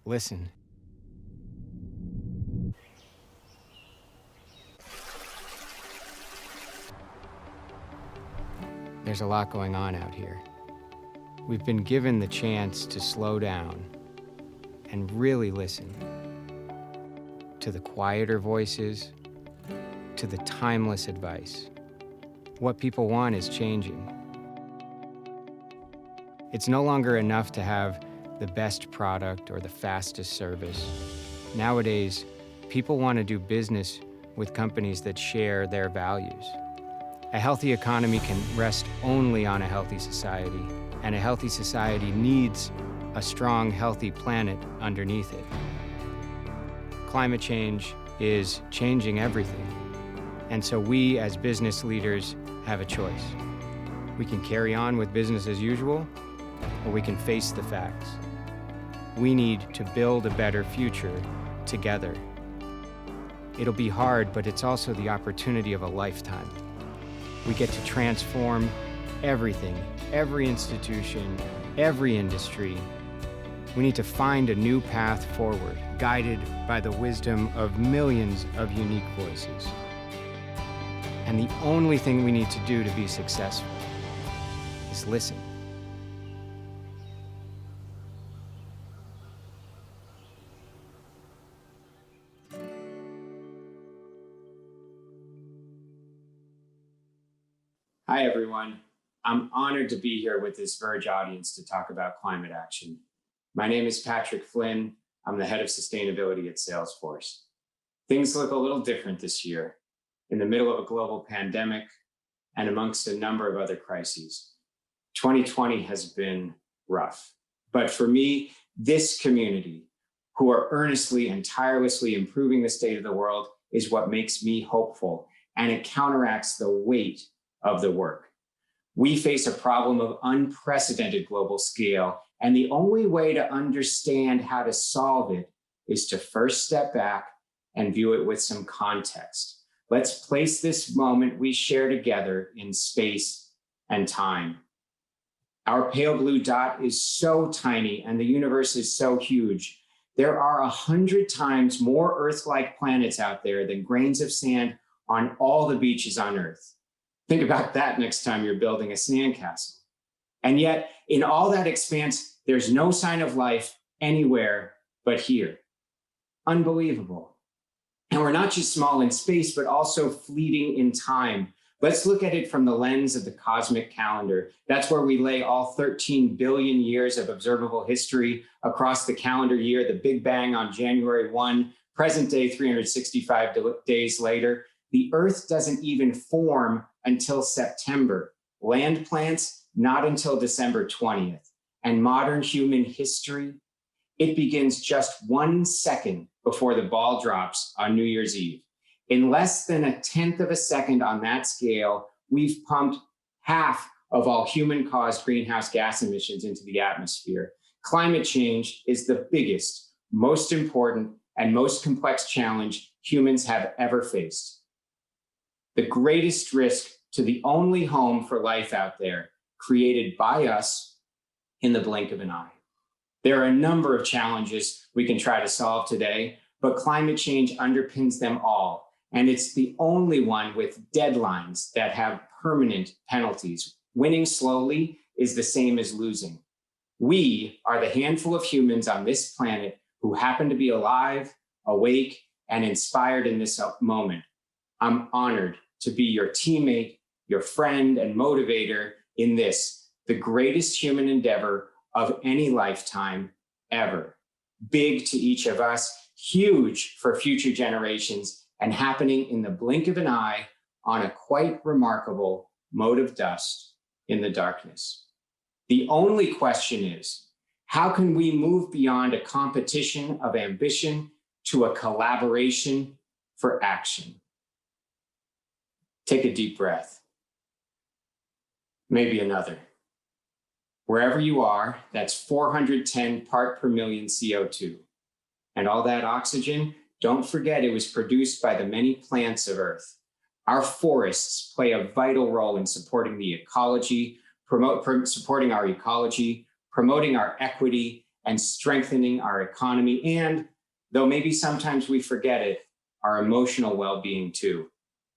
listen. There's a lot going on out here. We've been given the chance to slow down and really listen to the quieter voices, to the timeless advice. What people want is changing. It's no longer enough to have the best product or the fastest service. Nowadays, people want to do business with companies that share their values. A healthy economy can rest only on a healthy society, and a healthy society needs a strong, healthy planet underneath it. Climate change is changing everything, and so we as business leaders have a choice. We can carry on with business as usual, or we can face the facts. We need to build a better future together. It'll be hard, but it's also the opportunity of a lifetime. We get to transform everything, every institution, every industry. We need to find a new path forward, guided by the wisdom of millions of unique voices. And the only thing we need to do to be successful is listen. Hi, everyone. I'm honored to be here with this Verge audience to talk about climate action. My name is Patrick Flynn. I'm the head of sustainability at Salesforce. Things look a little different this year, in the middle of a global pandemic and amongst a number of other crises. 2020 has been rough. But for me, this community, who are earnestly and tirelessly improving the state of the world, is what makes me hopeful, and it counteracts the weight of the work. We face a problem of unprecedented global scale, and the only way to understand how to solve it is to first step back and view it with some context. Let's place this moment we share together in space and time. Our pale blue dot is so tiny and the universe is so huge. There are 100 times more Earth-like planets out there than grains of sand on all the beaches on Earth. Think about that next time you're building a sandcastle. And yet, in all that expanse, there's no sign of life anywhere but here. Unbelievable. And we're not just small in space, but also fleeting in time. Let's look at it from the lens of the cosmic calendar. That's where we lay all 13 billion years of observable history across the calendar year, the Big Bang on January 1, present day 365 days later. The Earth doesn't even form until September. Land plants, not until December 20th. And modern human history, it begins just 1 second before the ball drops on New Year's Eve. In less than 1/10 of a second on that scale, we've pumped half of all human-caused greenhouse gas emissions into the atmosphere. Climate change is the biggest, most important, and most complex challenge humans have ever faced. The greatest risk to the only home for life out there, created by us in the blink of an eye. There are a number of challenges we can try to solve today, but climate change underpins them all. And it's the only one with deadlines that have permanent penalties. Winning slowly is the same as losing. We are the handful of humans on this planet who happen to be alive, awake, and inspired in this moment. I'm honored to be your teammate, your friend, and motivator in this, the greatest human endeavor of any lifetime ever. Big to each of us, huge for future generations, and happening in the blink of an eye on a quite remarkable mote of dust in the darkness. The only question is, how can we move beyond a competition of ambition to a collaboration for action? Take a deep breath. Maybe another. Wherever you are, that's 410 part per million CO2. And all that oxygen, don't forget it was produced by the many plants of Earth. Our forests play a vital role in supporting the ecology, supporting our ecology, promoting our equity, and strengthening our economy, and, though maybe sometimes we forget it, our emotional well-being too.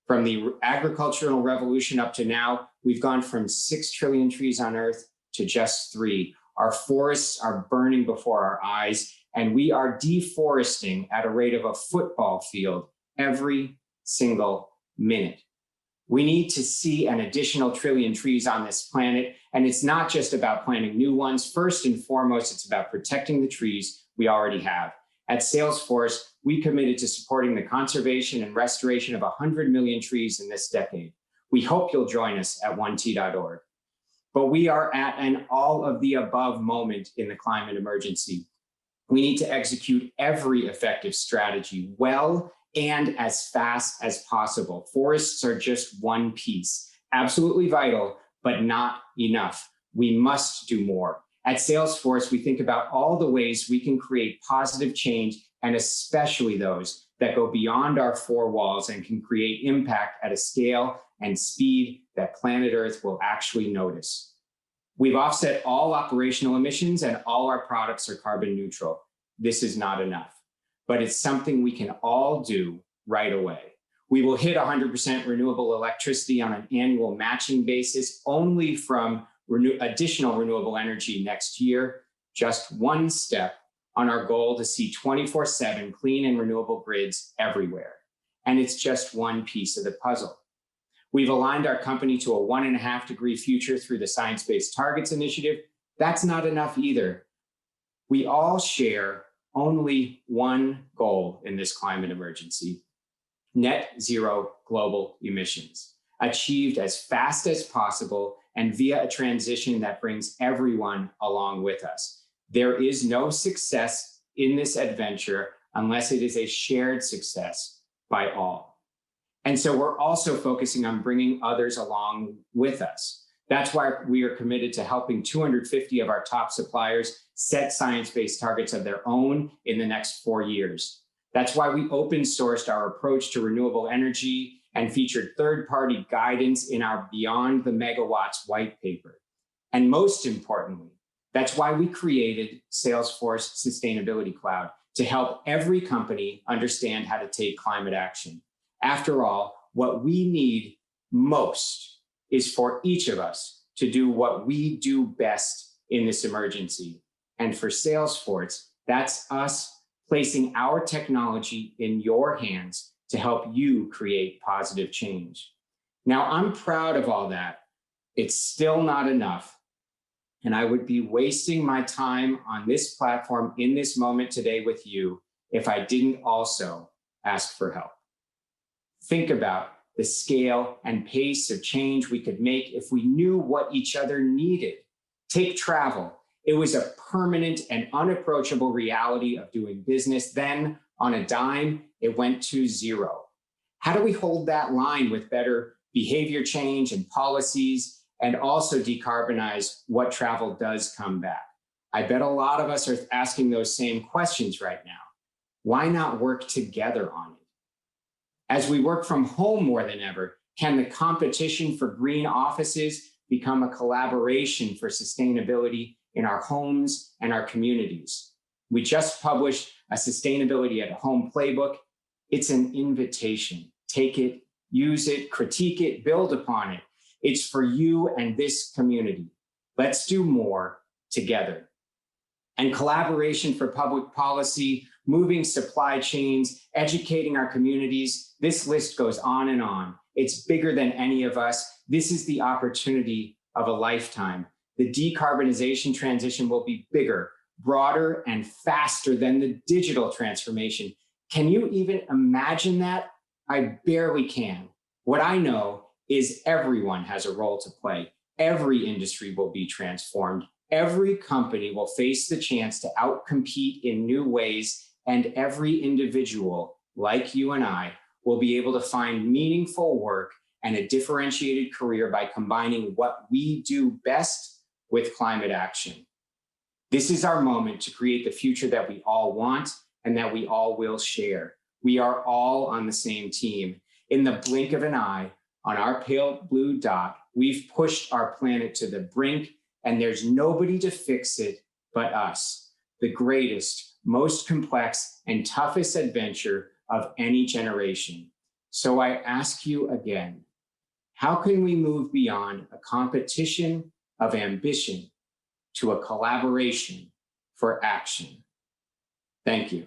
From the agricultural revolution up to now, we've gone from 6 trillion trees on Earth to just 3. Our forests are burning before our eyes, and we are deforesting at a rate of a football field every single minute. We need to see an additional trillion trees on this planet, and it's not just about planting new ones. First and foremost, it's about protecting the trees we already have. At Salesforce, we committed to supporting the conservation and restoration of 100 million trees in this decade. We hope you'll join us at 1t.org. But we are at an all of the above moment in the climate emergency. We need to execute every effective strategy well and as fast as possible. Forests are just one piece, absolutely vital, but not enough. We must do more. At Salesforce, we think about all the ways we can create positive change, and especially those that go beyond our 4 walls and can create impact at a scale and speed that planet Earth will actually notice. We've offset all operational emissions and all our products are carbon neutral. This is not enough, but it's something we can all do right away. We will hit 100% renewable electricity on an annual matching basis only from additional renewable energy next year, just one step on our goal to see 24/7 clean and renewable grids everywhere. And it's just one piece of the puzzle. We've aligned our company to a 1.5-degree future through the Science Based Targets Initiative. That's not enough either. We all share only one goal in this climate emergency: net zero global emissions, achieved as fast as possible and via a transition that brings everyone along with us. There is no success in this adventure unless it is a shared success by all. And so we're also focusing on bringing others along with us. That's why we are committed to helping 250 of our top suppliers set science-based targets of their own in the next 4 years. That's why we open sourced our approach to renewable energy and featured third-party guidance in our Beyond the Megawatts white paper. And most importantly, that's why we created Salesforce Sustainability Cloud, to help every company understand how to take climate action. After all, what we need most is for each of us to do what we do best in this emergency. And for Salesforce, that's us placing our technology in your hands to help you create positive change. Now, I'm proud of all that. It's still not enough. And I would be wasting my time on this platform in this moment today with you if I didn't also ask for help. Think about the scale and pace of change we could make if we knew what each other needed. Take travel. It was a permanent and unapproachable reality of doing business. Then, on a dime, it went to zero. How do we hold that line with better behavior change and policies, and also decarbonize what travel does come back? I bet a lot of us are asking those same questions right now. Why not work together on it? As we work from home more than ever, can the competition for green offices become a collaboration for sustainability in our homes and our communities? We just published a Sustainability at Home playbook. It's an invitation. Take it, use it, critique it, build upon it. It's for you and this community. Let's do more together. And collaboration for public policy, moving supply chains, educating our communities. This list goes on and on. It's bigger than any of us. This is the opportunity of a lifetime. The decarbonization transition will be bigger, broader, and faster than the digital transformation. Can you even imagine that? I barely can. What I know is everyone has a role to play. Every industry will be transformed. Every company will face the chance to outcompete in new ways, and every individual, like you and I, will be able to find meaningful work and a differentiated career by combining what we do best with climate action. This is our moment to create the future that we all want and that we all will share. We are all on the same team. In the blink of an eye, on our pale blue dot, we've pushed our planet to the brink, and there's nobody to fix it but us. the greatest, most complex, and toughest adventure of any generation. So I ask you again, how can we move beyond a competition of ambition to a collaboration for action? Thank you.